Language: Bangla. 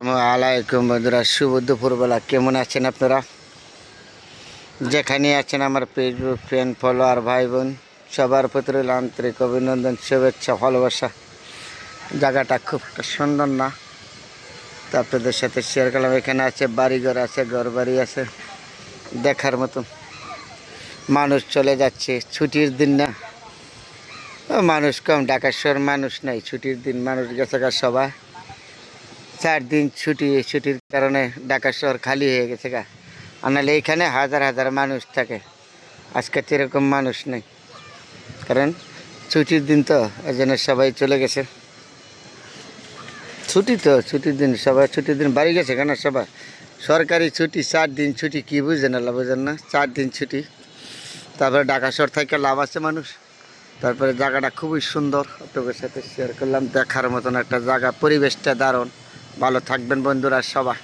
আলাইকুম বন্ধুরা, শুভ দুপুরবেলা। কেমন আছেন আপনারা? যেখানে আছেন আমার ফেসবুক ফ্রেন্ড ফলোয়ার ভাই বোন সবার প্রতি রইল আন্তরিক অভিনন্দন, শুভেচ্ছা, ভালোবাসা। জায়গাটা খুব সুন্দর না? তো আপনাদের সাথে শেয়ার করলাম। এখানে আছে বাড়িঘর, আছে ঘর বাড়ি আছে দেখার মতন। মানুষ চলে যাচ্ছে, ছুটির দিন না, মানুষ কম। ঢাকা শহর মানুষ নাই, ছুটির দিন মানুষ গেছে গা সবাই। 4 দিন ছুটি, ছুটির কারণে ঢাকা শহর খালি হয়ে গেছে গা। আর নাহলে এইখানে হাজার হাজার মানুষ থাকে। আজকে তো এরকম মানুষ নেই, কারণ ছুটির দিন তো, এই জন্য সবাই চলে গেছে। ছুটি তো, ছুটির দিন সবাই, ছুটির দিন বাড়ি গেছে কেন সবাই। সরকারি ছুটি 4 দিন ছুটি, কী বুঝেন আল্লাহ বুঝেন না? 4 দিন ছুটি। তারপরে ঢাকা শহর থেকে লাভ আছে মানুষ। তারপরে জায়গাটা খুবই সুন্দর, আপনাদের সাথে শেয়ার করলাম। দেখার মতন একটা জায়গা, পরিবেশটা দারুণ। ভালো থাকবেন বন্ধুরা সবাই।